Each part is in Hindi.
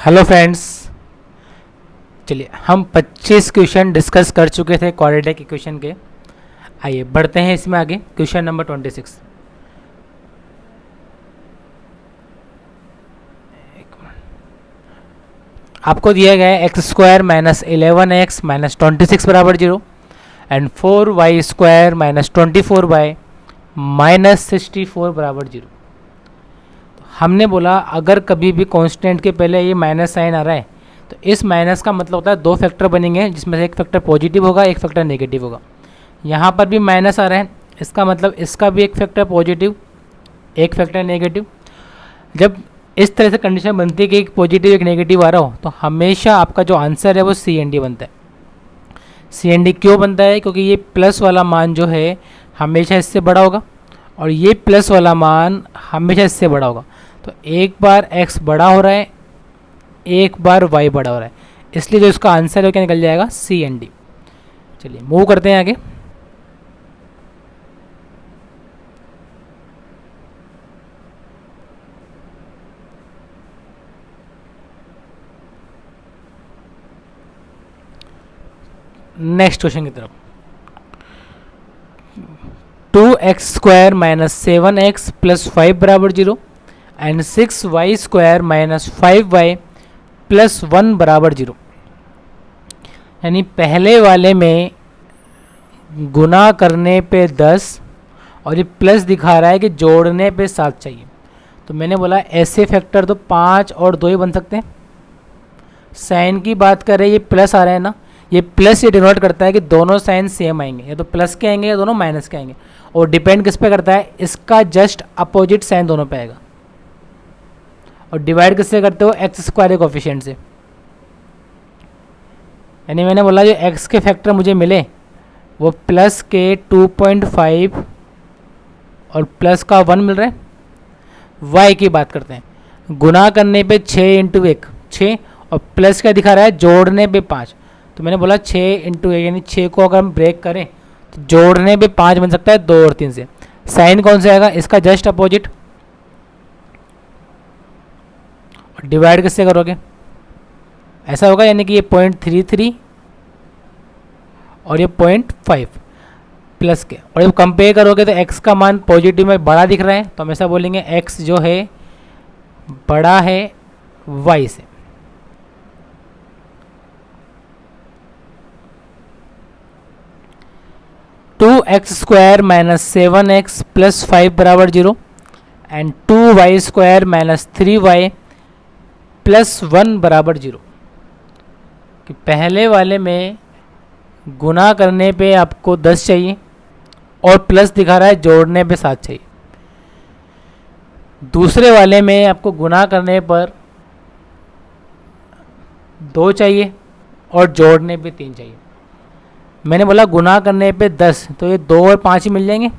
हेलो फ्रेंड्स, चलिए हम 25 क्वेश्चन डिस्कस कर चुके थे क्वाड्रेटिक इक्वेशन के। आइए बढ़ते हैं इसमें आगे। Question number 26। आपको दिया गया है x square minus 11x minus 26 बराबर 0 and 4y square minus 24y minus 64 बराबर 0। हमने बोला अगर कभी भी कांस्टेंट के पहले ये माइनस साइन आ रहा है तो इस माइनस का मतलब होता है दो फैक्टर बनेंगे, जिसमें से एक फैक्टर पॉजिटिव होगा, एक फैक्टर नेगेटिव होगा। यहाँ पर भी माइनस आ रहा है, इसका मतलब इसका भी एक फैक्टर पॉजिटिव, एक फैक्टर नेगेटिव। जब इस तरह से कंडीशन बनती है कि एक पॉजिटिव एक नेगेटिव आ रहा हो तो हमेशा आपका जो आंसर है वो सी एन डी बनता है। सी एन डी क्यों बनता है? क्योंकि ये प्लस वाला मान जो है हमेशा इससे बड़ा होगा और ये प्लस वाला मान हमेशा इससे बड़ा होगा। तो एक बार x बड़ा हो रहा है, एक बार y बड़ा हो रहा है, इसलिए जो इसका आंसर है वो क्या निकल जाएगा? C and D. चलिए मूव करते हैं आगे। नेक्स्ट क्वेश्चन की तरफ। 2x square minus 7x plus 5 बराबर 0 and 6y square minus 5y plus 1 बराबर 0। यानी पहले वाले में गुना करने पे 10 और ये प्लस दिखा रहा है कि जोड़ने पे 7 चाहिए। तो मैंने बोला ऐसे फैक्टर तो 5 और 2 ही बन सकते हैं। साइन की बात करें, ये प्लस आ रहा है ना, ये प्लस ये डिनोट करता है कि दोनों साइन सेम आएंगे, या तो प्लस के आएंगे या दोनों माइनस के आएंगे। और डिपेंड किस पे करता है? इसका जस्ट अपोजिट साइन दोनों पे आएगा। और डिवाइड किससे करते हो? एक्स स्क्वायर के कोफिशिएंट से। यानी मैंने बोला जो एक्स के फैक्टर मुझे मिले वो प्लस के 2.5 और प्लस का 1 मिल रहा है। वाई की बात करते हैं, गुना करने पे 6 इंटू 1 6 और प्लस क्या दिखा रहा है? जोड़ने पे 5। तो मैंने बोला 6 इंटू 1 यानी 6 को अगर हम ब्रेक करें तो जोड़ने पे 5 बन सकता है 2 और 3 से। साइन कौन सा आएगा? इसका जस्ट अपोजिट। और डिवाइड किससे करोगे? ऐसा होगा, यानी कि ये 0.33 और ये 0.5 प्लस के। और जब कंपेयर करोगे तो x का मान पॉजिटिव में बड़ा दिख रहा है तो हम ऐसा बोलेंगे x जो है बड़ा है y से। Two x square minus 7x plus 5 बराबर 0 and 2y square minus 3y plus 1 बराबर 0। कि पहले वाले में गुना करने पे आपको 10 चाहिए और प्लस दिखा रहा है जोड़ने पे 7 चाहिए। दूसरे वाले में आपको गुना करने पर 2 चाहिए और जोड़ने पे 3 चाहिए। मैंने बोला गुना करने पे 10, तो ये 2 और 5 ही मिल जाएंगे।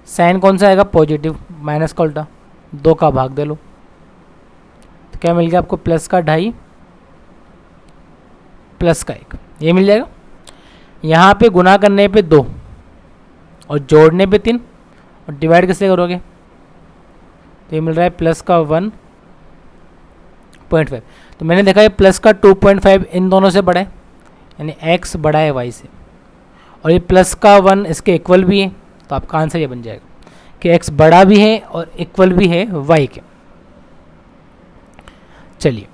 साइन कौन सा आएगा? पॉजिटिव, माइनस का उल्टा, 2 का भाग दे लो। तो क्या मिल गया आपको? प्लस का 2.5 प्लस का 1, ये मिल जाएगा। यहाँ पे गुना करने पे 2 और जोड़ने पे 3 और डिवाइड कैसे करोगे? तो ये मिल रहा है प्लस का 1.5। तो मैंने देखा ये प्लस का 2.5 इन दोनों से बड़ा है, यानी x बड़ा है y से, और ये प्लस का 1 इसके इक्वल भी है। तो आपका आंसर ये बन जाएगा कि x बड़ा भी है और इक्वल भी है y के। चलिए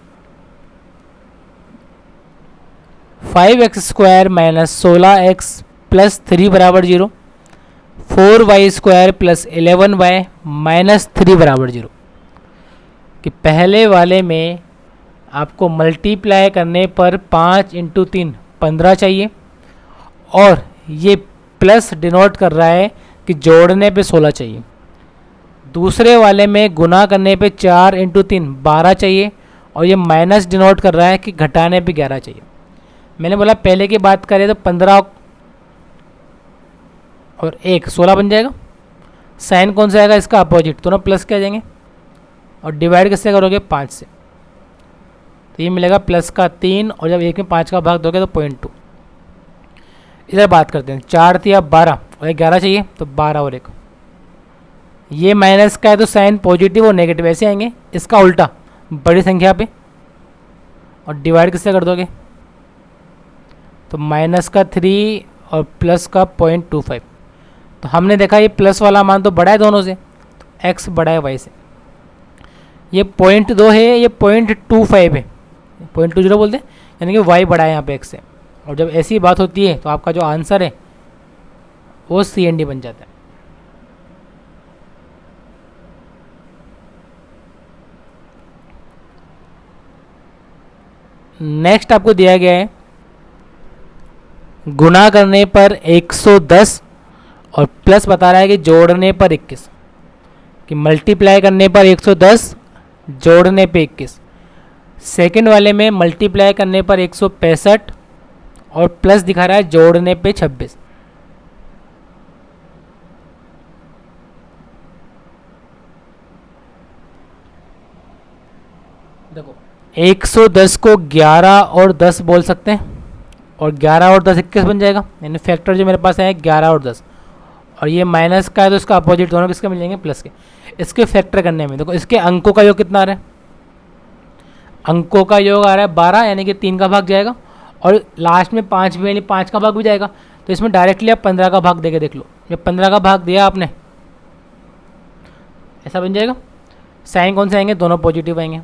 5x square minus 16x plus 3 बराबर 0 4y square plus 11y minus 3 बराबर 0। कि पहले वाले में आपको मल्टीप्लाई करने पर 5 इंटू 3 15 चाहिए और ये प्लस डिनोट कर रहा है कि जोड़ने पे 16 चाहिए। दूसरे वाले में गुना करने पे 4 इंटू 3 12 चाहिए और ये माइनस डिनोट कर रहा है कि घटाने पे 11 चाहिए। मैंने बोला पहले की बात करें तो 15 और 1 16 बन जाएगा। साइन कौन सा आएगा? इसका अपोजिट, दोनों प्लस के आ जाएंगे। और डिवाइड किससे करोगे? 5 से। तो ये मिलेगा प्लस का 3 और जब 1 में 5 का भाग दोगे तो 0.2। इधर बात करते हैं, 4 थी अब 12 और 11 चाहिए तो 12 और 1। ये माइनस का है तो साइन पॉजिटिव और नेगेटिव ऐसे आएंगे। इसका उल्टा बड़ी संख्या पे, और डिवाइड किससे कर दोगे, तो माइनस का 3 और प्लस का 0.25। तो हमने देखा ये प्लस वाला मान तो बड़ा है दोनों से, तो x बड़ा है y से। ये 0.2 है, ये 0.25 है, 0.20 बोलते हैं, यानी कि y बड़ा है यहाँ पे x से। और जब ऐसी बात होती है तो आपका जो आंसर है वो CND बन जाता है। नेक्स्ट आपको दिया गया है गुणा करने पर 110 और प्लस बता रहा है कि जोड़ने पर 21, कि मल्टीप्लाई करने पर 110 जोड़ने पे 21। सेकंड वाले में मल्टीप्लाई करने पर 165 और प्लस दिखा रहा है जोड़ने पे 26। देखो 110 को 11 और 10 बोल सकते हैं, और 11 और 10 21 बन जाएगा, यानी फैक्टर जो मेरे पास है 11 और 10। और ये माइनस का है तो इसका अपोजिट दोनों किसके मिल जाएंगे, प्लस के। इसके फैक्टर करने में देखो इसके अंकों का योग कितना आ रहा है, अंकों का योग आ रहा है 12, यानी कि 3 का भाग जाएगा, और लास्ट में 5 भी, यानी 5 का भाग भी जाएगा। तो इसमें डायरेक्टली आप 15 का भाग देके देख लो, जब 15 का भाग दिया आपने ऐसा बन जाएगा। साइन कौन से आएंगे, दोनों पॉजिटिव आएंगे।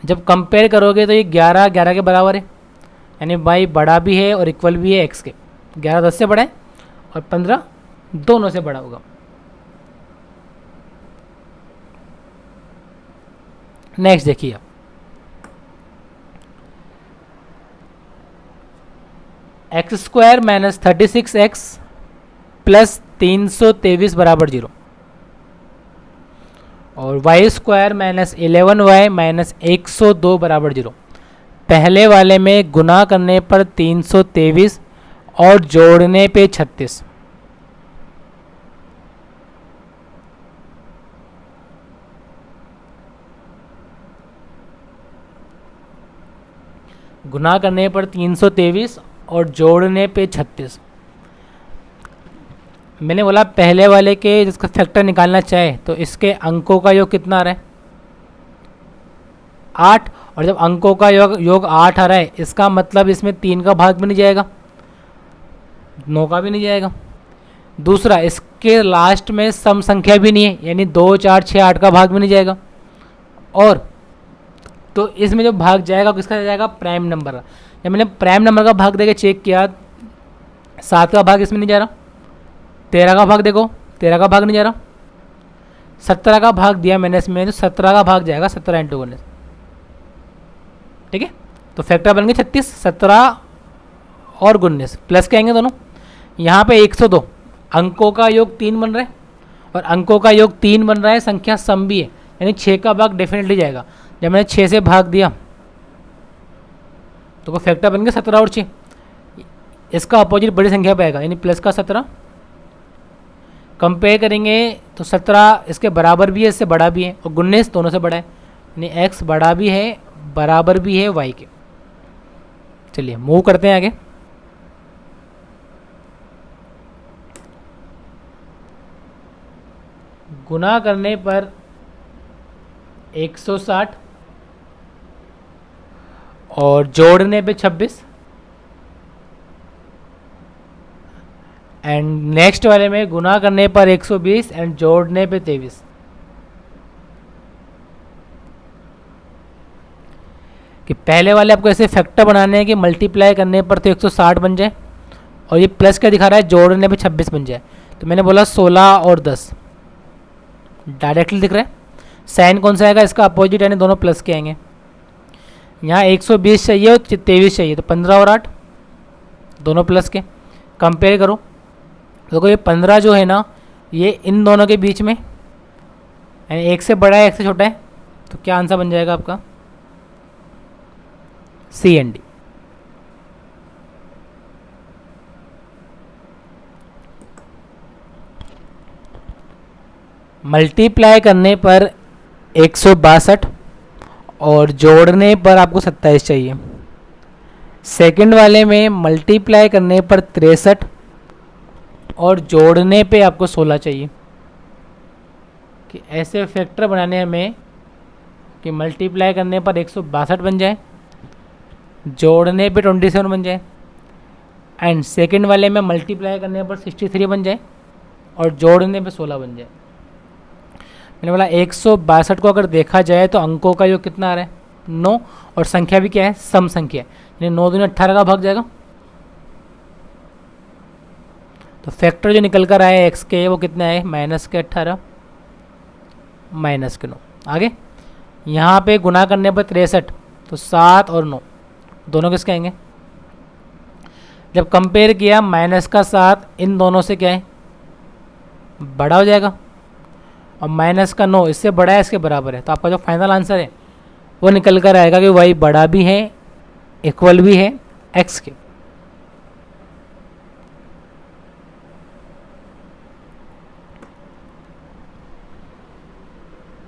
जब कंपेयर करोगे तो ये 11 11 के बराबर है, यानी y बड़ा भी है और इक्वल भी है x के। 11 10 से बड़ा है और 15 दोनों से बड़ा होगा। नेक्स्ट देखिए आप, x² माइनस 36x प्लस 323 बराबर 0, और y² माइनस 11y माइनस 102 बराबर 0। पहले वाले में गुना करने पर 323 और जोड़ने पे 36। गुना करने पर 323 और जोड़ने पे 36। मैंने बोला पहले वाले के जिसका फैक्टर निकालना चाहे तो इसके अंकों का योग कितना आ रहा है, 8। और जब अंकों का योग 8 आ रहा है, इसका मतलब इसमें 3 का भाग भी नहीं जाएगा, 9 का भी नहीं जाएगा। दूसरा, इसके लास्ट में सम संख्या भी नहीं है, यानी 2 4 6 8 का भाग भी नहीं जाएगा। और तो इसमें जो भाग जाएगा किसका जाएगा, प्राइम नंबर का। जब मैंने प्राइम नंबर का भाग देके चेक किया, 7 का भाग इसमें नहीं जा रहा, 13 का भाग देखो 13 का भाग नहीं जा रहा, 17 का भाग दिया मैंने इसमें, तो 17 का भाग जाएगा 17 × 19। ठीक है, तो फैक्टर बन गए 36, 17 और 19 प्लस के आएंगे दोनों। यहाँ पे 102 अंकों का योग 3 बन रहा है, और अंकों का योग 3 बन रहा है, संख्या सम भी है, यानी 6 का भाग डेफिनेटली जाएगा। जब मैंने 6 से भाग दिया तो फैक्टर बन गया 17 और 6। इसका अपोजिट बड़ी संख्या पे आएगा, यानी प्लस का 17। कंपेयर करेंगे तो 17 इसके बराबर भी है, इससे बड़ा भी है, और 19 दोनों से बड़ा है, यानी x बड़ा भी है बराबर भी है y के। चलिए मूव करते हैं आगे। गुना करने पर 160 और जोड़ने पे 26, एंड नेक्स्ट वाले में गुना करने पर 120 एंड जोड़ने पे 23। कि पहले वाले आपको ऐसे फैक्टर बनाने हैं कि मल्टीप्लाई करने पर तो 160 बन जाए, और ये प्लस क्या दिखा रहा है, जोड़ने पे 26 बन जाए। तो मैंने बोला 16 और 10 डायरेक्टली दिख रहा है। साइन कौन सा आएगा, इसका अपोजिट, यानी दोनों प्लस के आएंगे। यहाँ 120 चाहिए और 23 चाहिए, तो 15 और 8 दोनों प्लस के। कंपेयर करो, देखो ये 15 जो है ना, ये इन दोनों के बीच में, यानी एक से बड़ा है एक से छोटा है, तो क्या आंसर बन जाएगा आपका, CND। मल्टीप्लाई करने पर 162 और जोड़ने पर आपको 27 चाहिए। सेकंड वाले में मल्टीप्लाई करने पर 63 और जोड़ने पे आपको 16 चाहिए। कि ऐसे फैक्टर बनाने में कि मल्टीप्लाई करने पर 162 बन जाए, जोड़ने पे 27 बन जाए, एंड सेकंड वाले में मल्टीप्लाई करने पर 63 बन जाए और जोड़ने पे 16 बन जाए। मैंने बोला 162 को अगर देखा जाए तो अंकों का योग कितना आ रहा है 9, और संख्या भी क्या है सम संख्या है, यानी 9 दूनी 18 का भाग जाएगा। तो फैक्टर जो निकल कर आए एक्स के वो कितना है माइनस के 18 माइनस के 9। आगे यहाँ पे गुना करने पर 63, तो 7 और 9 दोनों किसके आएंगे। जब कंपेयर किया माइनस का 7 इन दोनों से क्या है बड़ा हो जाएगा, और माइनस का 9 इससे बड़ा है इसके बराबर है। तो आपका जो फाइनल आंसर है वो निकल कर आएगा कि y बड़ा भी है इक्वल भी है x के।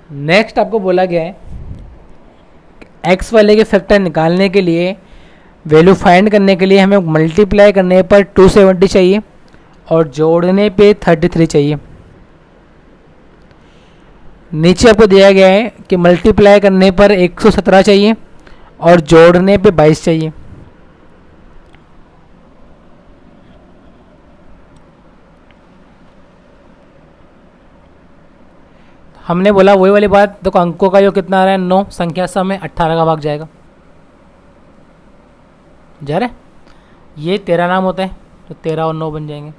नेक्स्ट आपको बोला गया है x वाले के फैक्टर निकालने के लिए, वैल्यू फाइंड करने के लिए हमें मल्टीप्लाई करने पर 270 चाहिए और जोड़ने पे 33 चाहिए। नीचे आपको दिया गया है कि मल्टीप्लाई करने पर 117 चाहिए और जोड़ने पे 22 चाहिए। हमने बोला वही वाली बात, देखो अंकों का योग कितना आ रहा है 9, संख्या सम है 18 का भाग जाएगा जा रहा है, ये 13 नाम होता है तो 13 और 9 बन जाएंगे।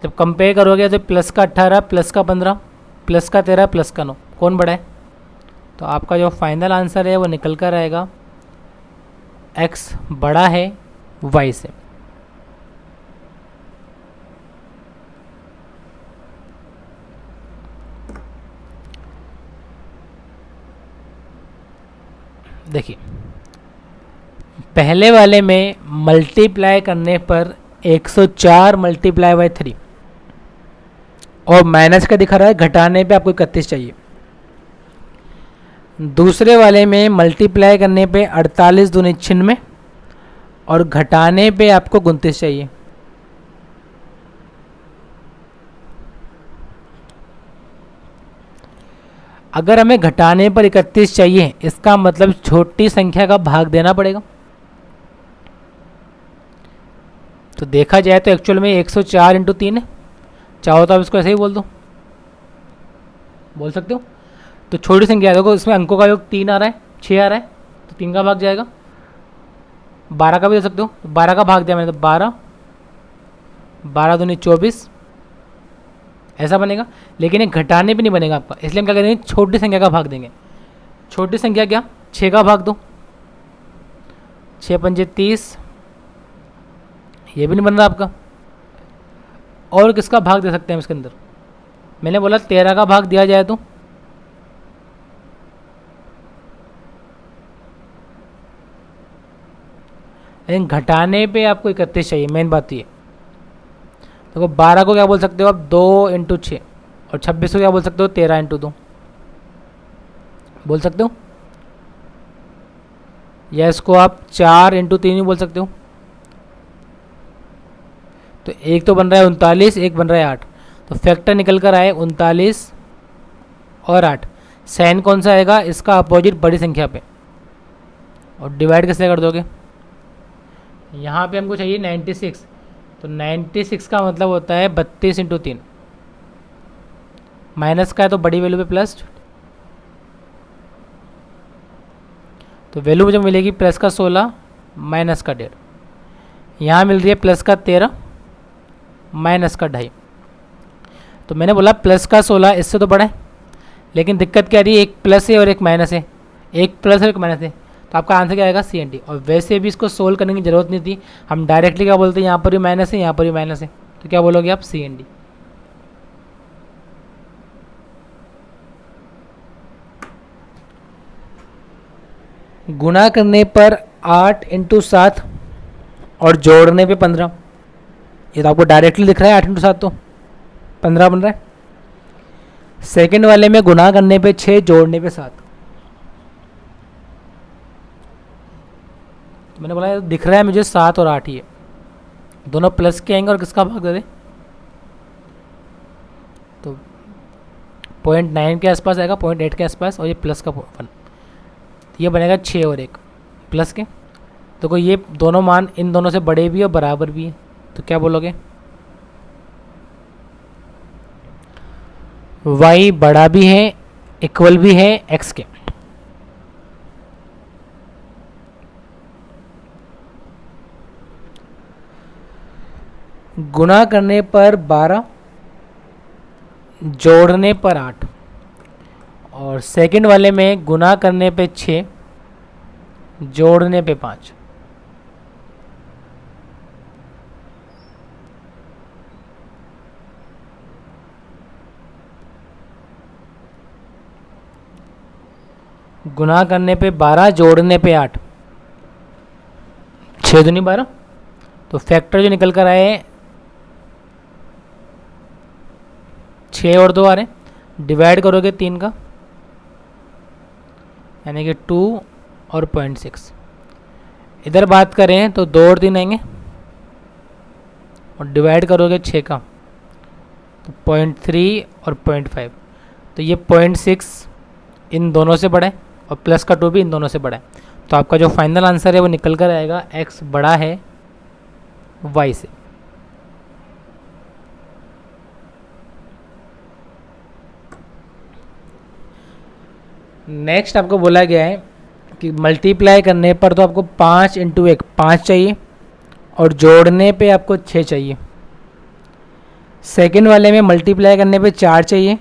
जब कंपेयर करोगे तो प्लस का 18 प्लस का 15 प्लस का 13 प्लस का 9 कौन बड़ा है, तो आपका जो फाइनल आंसर है वो निकल कर आएगा x बड़ा है y से। देखिए पहले वाले में मल्टीप्लाई करने पर 104 मल्टीप्लाई बाई 3 और माइनस का दिखा रहा है, घटाने पे आपको 31 चाहिए। दूसरे वाले में मल्टीप्लाई करने पे 48 दूनी 96 और घटाने पे आपको 29 चाहिए। अगर हमें घटाने पर 31 चाहिए इसका मतलब छोटी संख्या का भाग देना पड़ेगा। तो देखा जाए तो एक्चुअल में 104 इंटू 3 है, चाहो तो आप इसको ऐसे ही बोल दो, बोल सकते हो। तो छोटी संख्या देखो इसमें अंकों का योग 3 आ रहा है 6 आ रहा है तो 3 का भाग जाएगा। 12 का भी दे सकते हो, 12 का भाग दिया मैंने तो 12, 12 दूनी 24 ऐसा बनेगा। लेकिन ये घटाने पे नहीं बनेगा आपका, इसलिए हम क्या करेंगे छोटी संख्या का भाग देंगे। छोटी संख्या क्या 6 का भाग दो, 6 पंजे 30, ये भी नहीं बन रहा आपका। और किसका भाग दे सकते हैं इसके अंदर, मैंने बोला 13 का भाग दिया जाए तो लेकिन घटाने पे आपको 31 चाहिए, मेन बात ये। देखो 12 को क्या बोल सकते हो आप 2 इंटू 6 और 26 को क्या बोल सकते हो 13 इंटू 2 बोल सकते हो, या इसको आप 4 इंटू 3 भी बोल सकते हो। तो एक तो बन रहा है 39, एक बन रहा है 8, तो फैक्टर निकल कर आए 39 और 8। साइन कौन सा आएगा इसका अपोजिट बड़ी संख्या पे, और डिवाइड कैसे कर दोगे। यहाँ पे हमको चाहिए 96, तो 96 का मतलब होता है 32 इंटू 3, माइनस का है तो बड़ी वैल्यू पे प्लस, तो वैल्यू मुझे मिलेगी प्लस का 16 माइनस का 1.5। यहाँ मिल रही है प्लस का 13 माइनस का 2.5। तो मैंने बोला प्लस का 16 इससे तो बड़ा है, लेकिन दिक्कत क्या आ रही है एक प्लस है और एक माइनस है, एक प्लस और एक माइनस है, तो आपका आंसर क्या आएगा CND। और वैसे भी इसको सोल्व करने की ज़रूरत नहीं थी, हम डायरेक्टली क्या बोलते हैं यहाँ पर भी माइनस है यहाँ पर भी माइनस है, तो क्या बोलोगे आप CND। गुना करने पर 8 इंटू 7 और जोड़ने पे 15, ये तो आपको डायरेक्टली दिख रहा है 8 इंटू 7 तो 15 बन रहा है। सेकंड वाले में गुना करने पे 6 जोड़ने पे 7, तो मैंने बोला दिख रहा है मुझे 7 और 8 ही है, दोनों प्लस के आएंगे और किसका भाग दे दे, तो 0.9 के आसपास आएगा, 0.8 के आसपास, और ये प्लस का 1, ये बनेगा 6 और 1 प्लस के। तो कोई ये दोनों मान इन दोनों से बड़े भी और बराबर भी है, तो क्या बोलोगे? y बड़ा भी है, इक्वल भी है x के। गुणा करने पर 12, जोड़ने पर 8, और सेकंड वाले में गुणा करने पे 6, जोड़ने पे 5। गुणा करने पे 12, जोड़ने पे 8, 6 दूनी 12, तो फैक्टर जो निकल कर आए 6 और 2 आ रहे, डिवाइड करोगे 3 का, यानी कि 2 और 0.6। इधर बात करें तो 2 और 3 आएंगे, और डिवाइड करोगे 6 का, तो 0.3 और 0.5। तो ये 0.6 इन दोनों से बड़ा है, और प्लस का 2 भी इन दोनों से बड़ा है। तो आपका जो फाइनल आंसर है वो निकल कर आएगा x बड़ा है y से। नेक्स्ट आपको बोला गया है कि मल्टीप्लाई करने पर तो आपको 5 × 1 5 चाहिए, और जोड़ने पे आपको 6 चाहिए। सेकंड वाले में मल्टीप्लाई करने पे 4 चाहिए,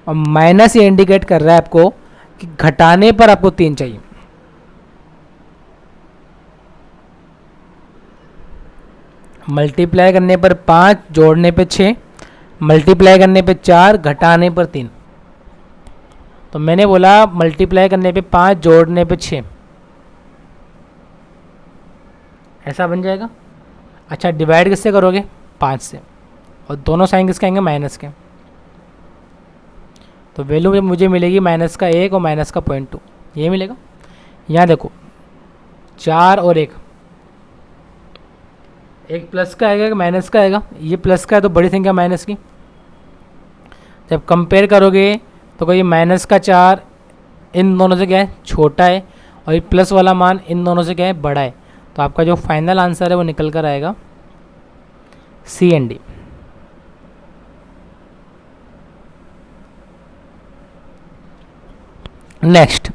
और माइनस ये इंडिकेट कर रहा है आपको कि घटाने पर आपको 3 चाहिए। मल्टीप्लाई करने पर 5, जोड़ने पे 6, मल्टीप्लाई करने पे 4, घटाने पर 3। तो मैंने बोला मल्टीप्लाई करने पे 5, जोड़ने पे 6, ऐसा बन जाएगा। अच्छा, डिवाइड किससे करोगे? 5 से, और दोनों साइन किसके आएंगे? माइनस के। तो वैल्यू मुझे मिलेगी -1 और -0.2, ये मिलेगा। यहाँ देखो 4 और 1, एक प्लस का आएगा, एक माइनस का आएगा। ये प्लस का है तो बड़ी संख्या माइनस की। जब कंपेयर करोगे तो कोई -4 इन दोनों से क्या है? छोटा है, और ये प्लस वाला मान इन दोनों से क्या है? बड़ा है। तो आपका जो फाइनल आंसर है वो निकल कर आएगा C एंड D। नेक्स्ट,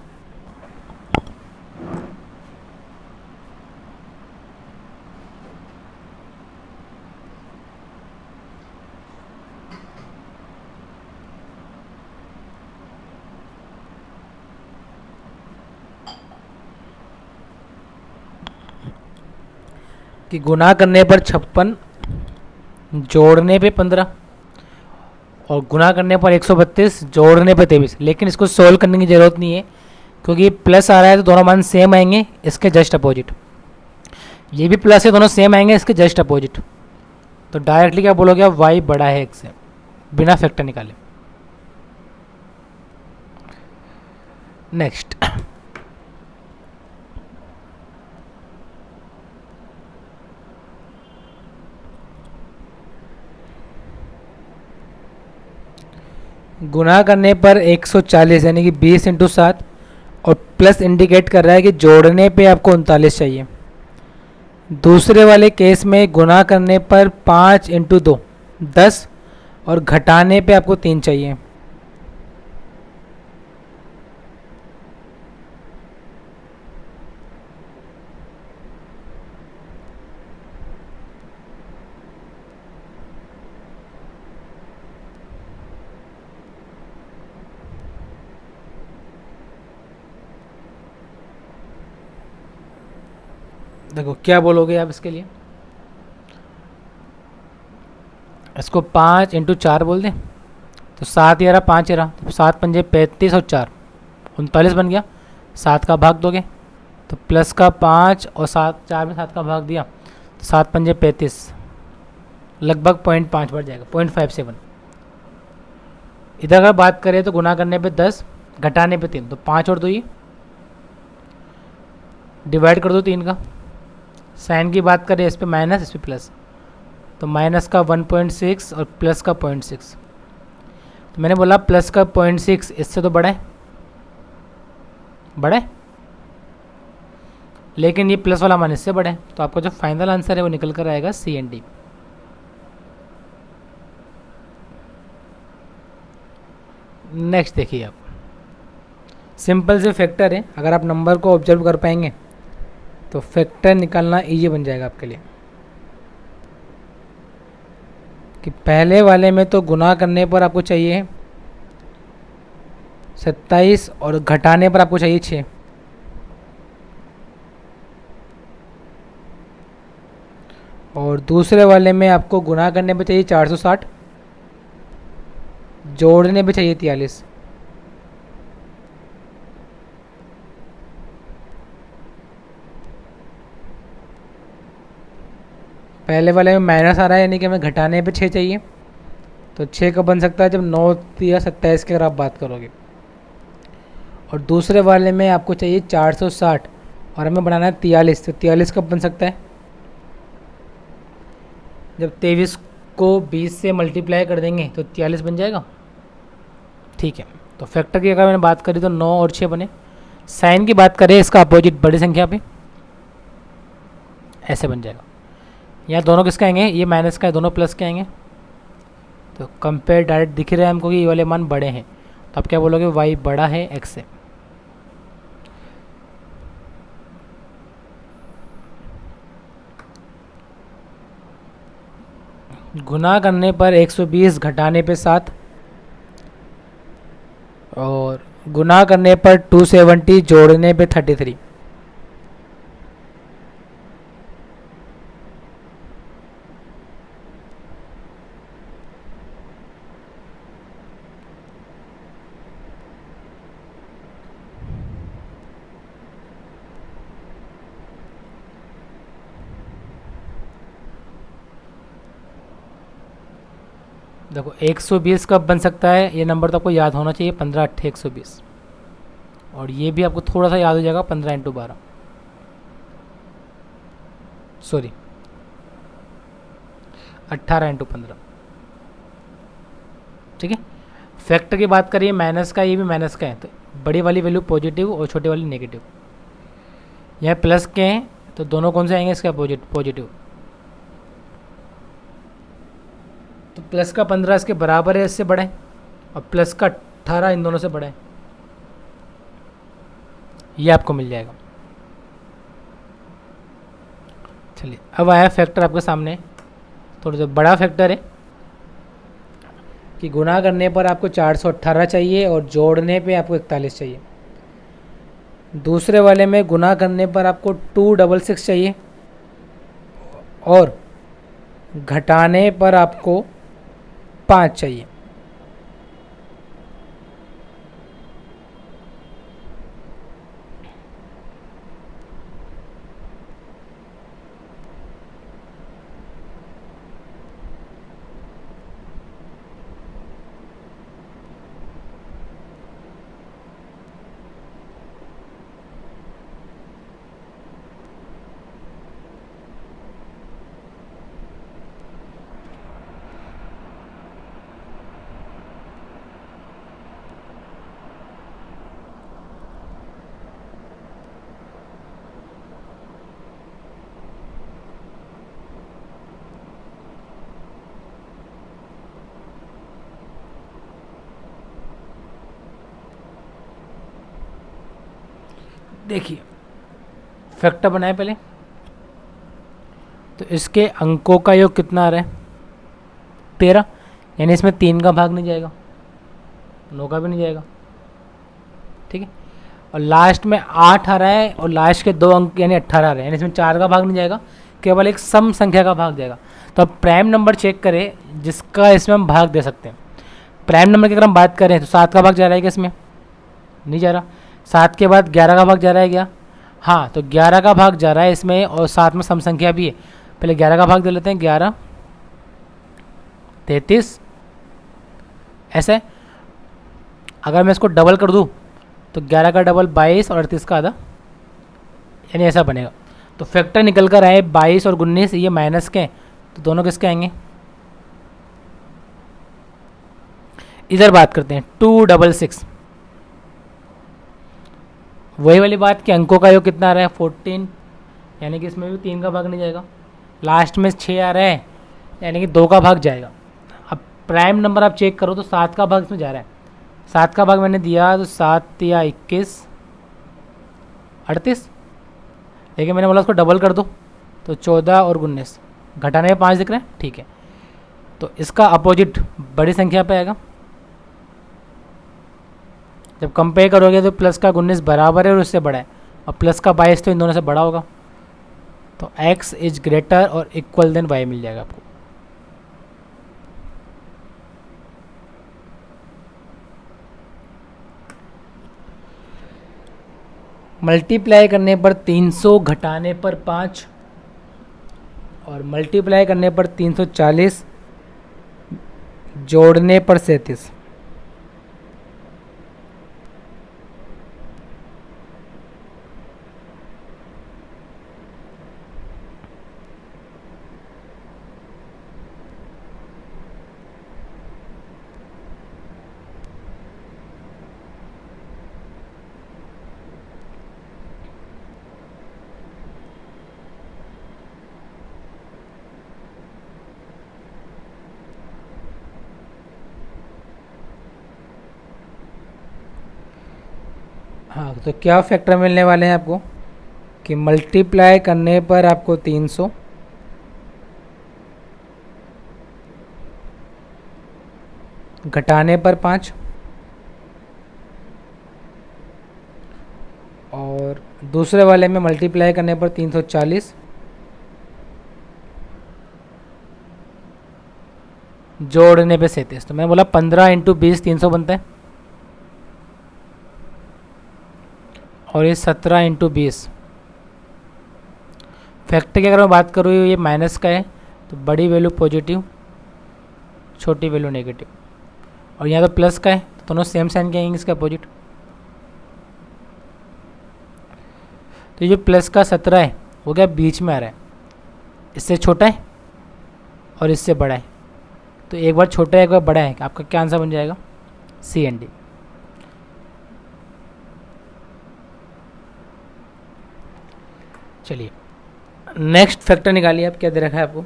कि गुना करने पर 56, जोड़ने पे 15, और गुना करने पर 132, जोड़ने पे 23। लेकिन इसको सोल्व करने की ज़रूरत नहीं है, क्योंकि प्लस आ रहा है तो दोनों मान सेम आएंगे, इसके जस्ट अपोजिट। ये भी प्लस है, दोनों सेम आएंगे, इसके जस्ट अपोजिट। तो डायरेक्टली क्या बोलोगे आप? y बड़ा है x से, बिना फैक्टर निकाले। नेक्स्ट, गुना करने पर 140 यानी कि 20 × 7, और प्लस इंडिकेट कर रहा है कि जोड़ने पे आपको 39 चाहिए। दूसरे वाले केस में गुना करने पर 5 × 2 10, और घटाने पे आपको 3 चाहिए। देखो क्या बोलोगे आप इसके लिए? इसको 5 × 4 बोल दें, तो 7 11 5 11, तो 7 पंजे 35 और 4 39 बन गया। 7 का भाग दोगे तो प्लस का 5 और 7, 4 में 7 का भाग दिया तो 7 पंजे 35, लगभग 0.5 बढ़ जाएगा, 0.57। इधर अगर बात करें तो गुना करने पे 10, घटाने पे 3, तो 5 और 2 ही डिवाइड कर दो 3 का। साइन की बात करें, इस पे माइनस, इस पे प्लस, तो माइनस का 1.6 और प्लस का 0.6। तो मैंने बोला प्लस का 0.6 इससे तो बड़ा है, बड़ा है, लेकिन ये प्लस वाला मान इससे बड़ा है, तो आपका जो फाइनल आंसर है वो निकल कर आएगा सी एंड डी। नेक्स्ट देखिए आप, सिंपल से फैक्टर है, अगर आप नंबर को ऑब्जर्व कर पाएंगे तो फैक्टर निकालना इजी बन जाएगा आपके लिए। कि पहले वाले में तो गुना करने पर आपको चाहिए 27 और घटाने पर आपको चाहिए 6, और दूसरे वाले में आपको गुना करने पर चाहिए 460, जोड़ने पे चाहिए 43। पहले वाले में माइनस आ रहा है, यानी कि हमें घटाने पे 6 चाहिए, तो 6 कब बन सकता है जब 9 या 27 की अगर आप बात करोगे। और दूसरे वाले में आपको चाहिए 460 और हमें बनाना है 43, तो 43 कब बन सकता है जब 23 को 20 से मल्टीप्लाई कर देंगे तो 43 बन जाएगा। ठीक है, तो फैक्टर की अगर मैंने बात करी तो 9 और 6 बने। साइन की बात करें इसका अपोजिट बड़ी संख्या पे ऐसे बन जाएगा। यहाँ दोनों किसके आएंगे, ये माइनस का है, दोनों प्लस के आएंगे, तो कंपेयर डायरेक्ट दिख रहा है हमको कि ये वाले मान बड़े हैं, तो आप क्या बोलोगे, वाई बड़ा है एक्स से। गुना करने पर 120, घटाने पे 7, और गुना करने पर 270, जोड़ने पे 33। देखो 120 कब बन सकता है, ये नंबर तो आपको याद होना चाहिए, 15 8 120, और ये भी आपको थोड़ा सा याद हो जाएगा, 15 × 12, सॉरी 18 × 15। ठीक है, फैक्टर की बात करिए माइनस का, ये भी माइनस का है, तो बड़ी वाली वैल्यू पॉजिटिव और छोटी वाली नेगेटिव। यहाँ प्लस के हैं तो दोनों कौन से आएंगे, इसका पॉजिटिव, तो प्लस का 15 इसके बराबर है, इससे बड़ा है, और प्लस का 18 इन दोनों से बड़ा है, ये आपको मिल जाएगा। चलिए अब आया फैक्टर आपके सामने, थोड़ा सा बड़ा फैक्टर है कि गुना करने पर आपको 418 चाहिए और जोड़ने पे आपको 41 चाहिए। दूसरे वाले में गुना करने पर आपको 266 चाहिए और घटाने पर आपको 5 चाहिए। देखिए फैक्टर बनाए पहले, तो इसके अंकों का योग कितना आ रहा है, 13, यानी इसमें 3 का भाग नहीं जाएगा, 9 का भी नहीं जाएगा। ठीक है, और लास्ट में 8 आ रहा है और लास्ट के 2 अंक यानी 18 आ रहे हैं, यानी इसमें 4 का भाग नहीं जाएगा, केवल एक सम संख्या का भाग जाएगा। तो अब प्राइम नंबर चेक करें जिसका इसमें हम भाग दे सकते हैं। प्राइम नंबर की अगर हम बात करें तो 7 का भाग जा रहा है क्या, इसमें नहीं जा रहा। 7 के बाद 11 का भाग जा रहा है क्या, हाँ, तो 11 का भाग जा रहा है इसमें, और साथ में सम संख्या भी है। पहले 11 का भाग दे लेते हैं, 11 33, ऐसे। अगर मैं इसको डबल कर दूँ तो 11 का डबल 22 और 38 का आधा, यानी ऐसा बनेगा। तो फैक्टर निकल कर आए 22 और 19, ये माइनस के हैं, तो दोनों किसके आएंगे, इधर बात करते हैं 266, वही वाली बात कि अंकों का योग कितना आ रहा है 14, यानी कि इसमें भी 3 का भाग नहीं जाएगा, लास्ट में 6 आ रहा है यानी कि 2 का भाग जाएगा। अब प्राइम नंबर आप चेक करो तो 7 का भाग इसमें जा रहा है, 7 का भाग मैंने दिया तो 7 या 21 38, लेकिन मैंने बोला उसको डबल कर दो तो 14 और 19, घटाने में 5 दिख रहे हैं, ठीक है। तो इसका अपोजिट बड़ी संख्या पे आएगा, जब कंपेयर करोगे तो प्लस का 19 बराबर है और उससे बड़ा है, और प्लस का 22 तो इन दोनों से बड़ा होगा, तो x इज ग्रेटर और इक्वल देन y मिल जाएगा आपको। मल्टीप्लाई करने पर 300, घटाने पर 5 और मल्टीप्लाई करने पर 340, जोड़ने पर 37। हाँ, तो क्या फैक्टर मिलने वाले हैं आपको कि मल्टीप्लाई करने पर आपको 300, घटाने पर 5 और दूसरे वाले में मल्टीप्लाई करने पर 340, जोड़ने पे 37। तो मैं बोला 15 इंटू 20 300 बनता है, और ये 17 इंटू 20। फैक्टर की अगर मैं बात करूँ ये माइनस का है तो बड़ी वैल्यू पॉजिटिव, छोटी वैल्यू नेगेटिव, और यहाँ तो प्लस का है तो दोनों सेम साइन के आएंगे इसका अपोजिट। तो ये जो प्लस का 17 है वो क्या बीच में आ रहा है, इससे छोटा है और इससे बड़ा है, तो एक बार छोटा है एक बार बड़ा है, आपका क्या आंसर बन जाएगा सी एंड डी। चलिए नेक्स्ट फैक्टर निकालिए, आप क्या दे रखा है आपको,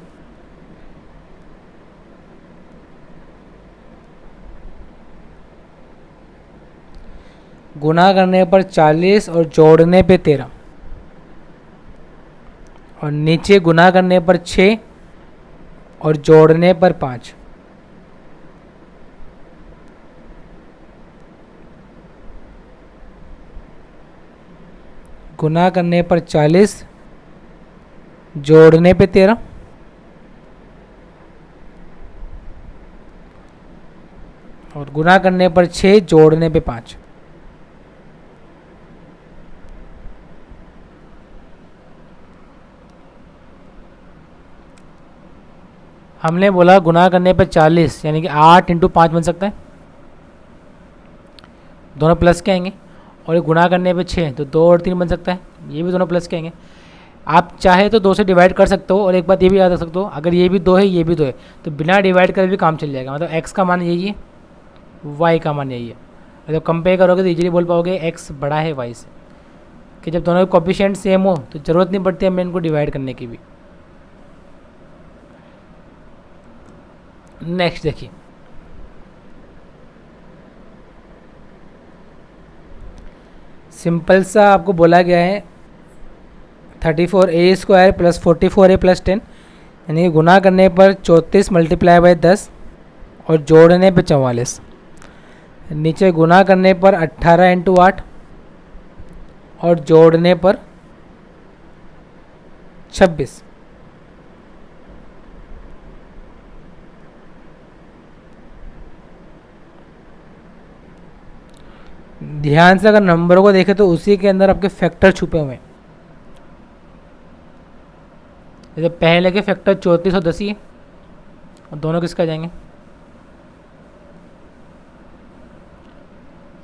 गुना करने पर 40 और जोड़ने पे 13, और नीचे गुना करने पर 6 और जोड़ने पर 5। गुना करने पर 40, जोड़ने पे 13, और गुना करने पर 6, जोड़ने पे 5। हमने बोला गुना करने पर 40 यानी कि 8 इंटू 5 बन सकता है, दोनों प्लस के आएंगे, और ये गुना करने पे 6 तो 2 और 3 बन सकता है, ये भी दोनों प्लस के आएंगे। आप चाहे तो 2 से डिवाइड कर सकते हो, और एक बात ये भी याद रख सकते हो अगर ये भी 2 है ये भी 2 है तो बिना डिवाइड करे भी काम चल जाएगा, मतलब x का मान यही है y का मान यही है। जब कंपेयर करोगे तो इजीली बोल पाओगे x बड़ा है y से, कि जब दोनों के कोएफिशिएंट सेम हो तो ज़रूरत नहीं पड़ती हमें इनको डिवाइड करने की भी। नेक्स्ट देखिए, सिंपल सा आपको बोला गया है 34a² प्लस 44a प्लस 10, यानी कि गुना करने पर 34 मल्टीप्लाई बाय 10 और जोड़ने पे 44, नीचे गुना करने पर 18 इंटू 8 और जोड़ने पर 26। ध्यान से अगर नंबरों को देखें तो उसी के अंदर आपके फैक्टर छुपे हुए हैं। जैसे पहले के फैक्टर 34 और 10 ही है, और दोनों किसका जाएंगे,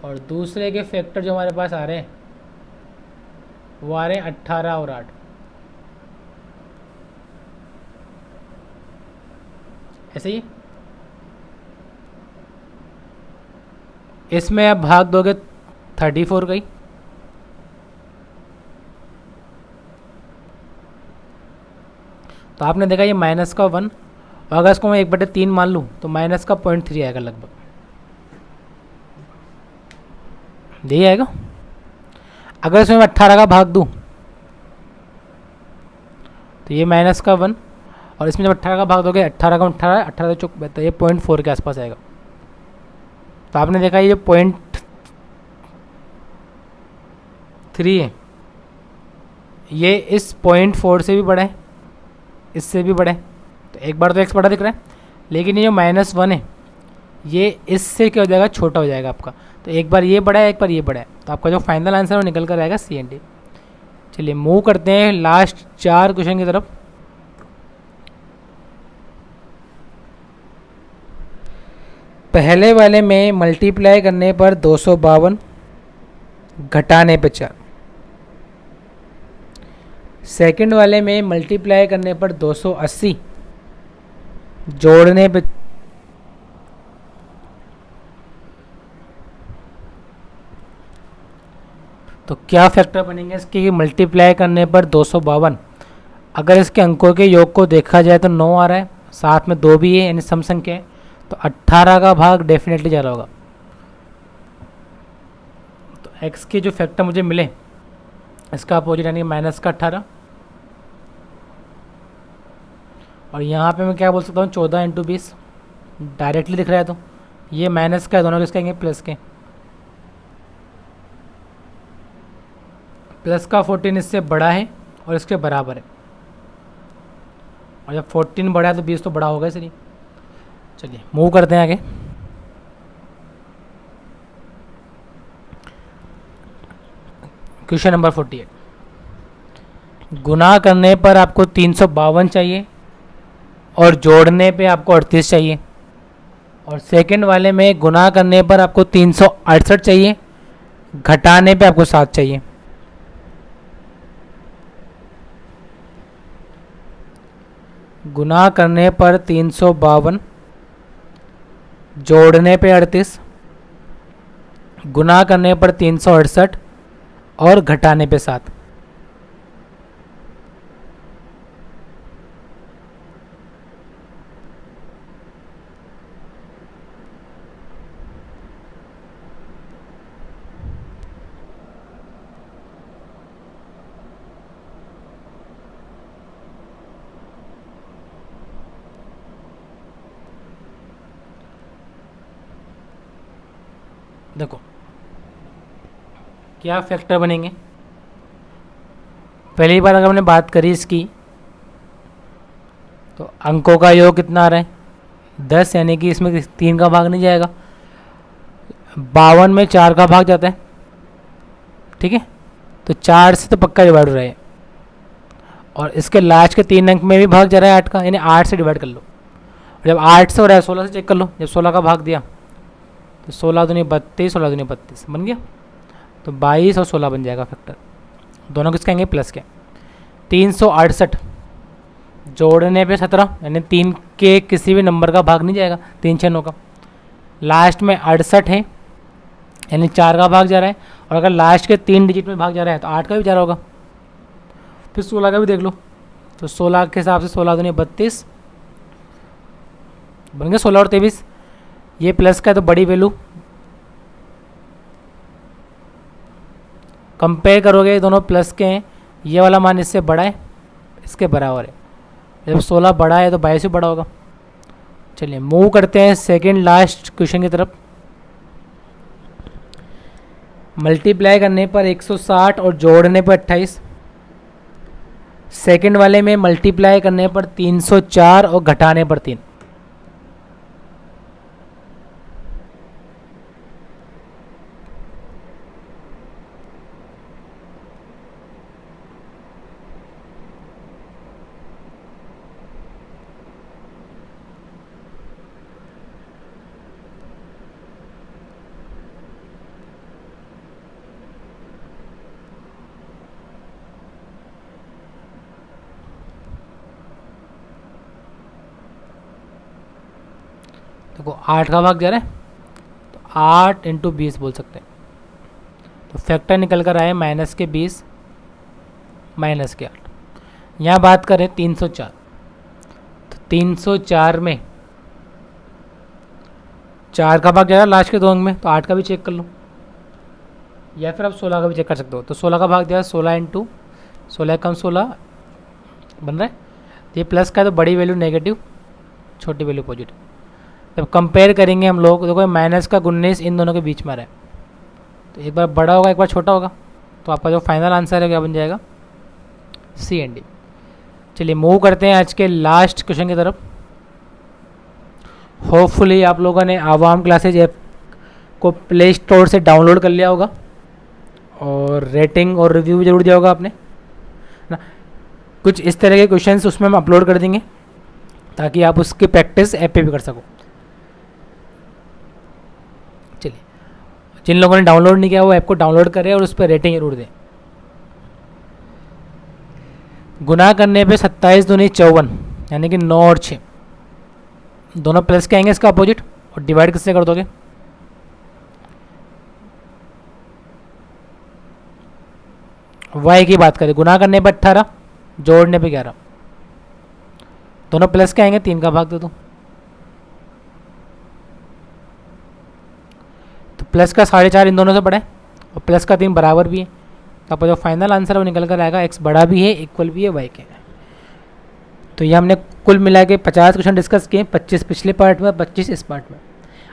और दूसरे के फैक्टर जो हमारे पास आ रहे हैं वो आ रहे हैं 18 और 8। ऐसे ही इसमें आप भाग दोगे 34 का ही, तो आपने देखा ये माइनस का 1, और अगर इसको मैं 1/3 मान लूँ तो माइनस का 0.3 आएगा लगभग, यही आएगा। अगर इसमें मैं 18 का भाग दूँ तो ये माइनस का 1, और इसमें जब 18 का भाग दोगे 18 का 18, 18 चौक बहत्तर, ये 0.4 के आसपास आएगा। तो आपने देखा ये जो 0.3 है ये इस 0.4 से भी बड़ा है, इससे भी बड़ा है, तो एक बार तो एक्स बड़ा दिख रहा है, लेकिन ये जो -1 है ये इससे क्या हो जाएगा, छोटा हो जाएगा आपका। तो एक बार ये बड़ा है, एक बार ये बड़ा है, तो आपका जो फाइनल आंसर है वो निकल कर आएगा सी एंड डी। चलिए मूव करते हैं लास्ट 4 क्वेश्चन की तरफ। पहले वाले में मल्टीप्लाई करने पर 252, घटाने पर 4। सेकंड वाले में मल्टीप्लाई करने पर 280, जोड़ने पे तो क्या फैक्टर बनेंगे इसके, मल्टीप्लाई करने पर 252, अगर इसके अंकों के योग को देखा जाए तो 9 आ रहा है, साथ में 2 भी है यानी सम संख्या है, तो 18 का भाग डेफिनेटली जा रहा होगा। तो x के जो फैक्टर मुझे मिले इसका अपोजिट यानी माइनस का 18, और यहाँ पे मैं क्या बोल सकता हूँ 14 × 20 डायरेक्टली दिख रहा है, तो ये माइनस का है, दोनों किसके आएंगे प्लस के, प्लस का 14 इससे बड़ा है और इसके बराबर है, और जब 14 बड़ा है तो 20 तो बड़ा होगा इसलिए। चलिए मूव करते हैं आगे। क्वेश्चन नंबर 48, गुना करने पर आपको 352 चाहिए और जोड़ने पे आपको 38 चाहिए, और सेकंड वाले में गुना करने पर आपको 368 चाहिए, घटाने पे आपको 7 चाहिए। गुना करने पर 352, जोड़ने पे 38, गुना करने पर 368 और घटाने पे 7। देखो क्या फैक्टर बनेंगे। पहली बार अगर हमने बात करी इसकी तो अंकों का योग कितना आ रहा है 10, यानी कि इसमें 3 का भाग नहीं जाएगा, 52 में 4 का भाग जाता है, ठीक है, तो 4 से तो पक्का डिवाइड हो रहा है, और इसके लास्ट के 3 अंक में भी भाग जा रहा है 8 का, यानी 8 से डिवाइड कर लो, और जब 8 से हो रहा है 16 से चेक कर लो, जब 16 का भाग दिया तो 16 दूनी 32, 16 दूनी 32 बन गया, तो 22 और 16 बन जाएगा फैक्टर, दोनों किसके आएंगे प्लस के। 368 जोड़ने पे 17, यानी 3 के किसी भी नंबर का भाग नहीं जाएगा, 3 6 9 का, लास्ट में 68 है यानी 4 का भाग जा रहा है, और अगर लास्ट के 3 डिजिट में भाग जा रहा है तो 8 का भी जा रहा होगा। फिर 16 का भी देख लो, तो 16 के हिसाब से 16 दूनी 32 बन गया, 16 और 23, ये प्लस का है तो बड़ी वैल्यू, कंपेयर करोगे दोनों प्लस के हैं, ये वाला मान इससे बड़ा है, इसके बराबर है, जब 16 बड़ा है तो 22 भी बड़ा होगा। चलिए मूव करते हैं सेकंड लास्ट क्वेश्चन की तरफ। मल्टीप्लाई करने पर 160 और जोड़ने पर 28, सेकंड वाले में मल्टीप्लाई करने पर 304 और घटाने पर 3। देखो 8 का भाग जा रहा है, तो 8 इंटू 20 बोल सकते हैं। तो फैक्टर निकल कर आए माइनस के 20 माइनस के 8। यहाँ बात करें 304, तो 304 में 4 का भाग जाएगा लास्ट के 2 अंक में, तो 8 का भी चेक कर लो, या फिर आप 16 का भी चेक कर सकते हो। तो 16 का भाग दिया 16 इंटू 16 कम 16 बन रहा है। तो ये प्लस का है तो बड़ी वैल्यू नेगेटिव, छोटी वैल्यू पॉजिटिव। जब कंपेयर करेंगे हम लोग, देखो माइनस का 19 इन दोनों के बीच में आ रहा है, तो एक बार बड़ा होगा एक बार छोटा होगा, तो आपका जो फाइनल आंसर है क्या बन जाएगा, सी एंड डी। चलिए मूव करते हैं आज के लास्ट क्वेश्चन की तरफ। होपफुली आप लोगों ने आवाम क्लासेज ऐप को प्ले स्टोर से डाउनलोड कर लिया होगा और रेटिंग और रिव्यू भी जरूर दिया होगा आपने ना। कुछ इस तरह के क्वेश्चंस उसमें हम अपलोड कर देंगे ताकि आप उसकी प्रैक्टिस ऐप पे भी कर सको। चलिए, जिन लोगों ने डाउनलोड नहीं किया वो ऐप को डाउनलोड करें और उस पर रेटिंग जरूर दें। गुना करने पे 27 दूनी 54, यानी कि 9 और 6 दोनों प्लस के आएंगे इसका अपोजिट, और डिवाइड किससे कर दोगे, y की बात करें, गुना करने पे 18 जोड़ने पे 11, दोनों प्लस के आएंगे, 3 का भाग दे दो। तो प्लस का 4.5 इन दोनों से बड़ा है और प्लस का 3 बराबर भी है, तो आपका जो फाइनल आंसर है वो निकल कर आएगा x बड़ा भी है इक्वल भी है y के। तो ये हमने कुल मिला के 50 क्वेश्चन डिस्कस किए, 25 पिछले पार्ट में, 25 इस पार्ट में।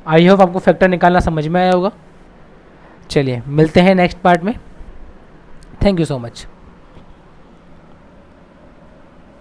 आई होप आपको फैक्टर निकालना समझ में आया होगा। चलिए मिलते हैं नेक्स्ट पार्ट में। Thank you so much.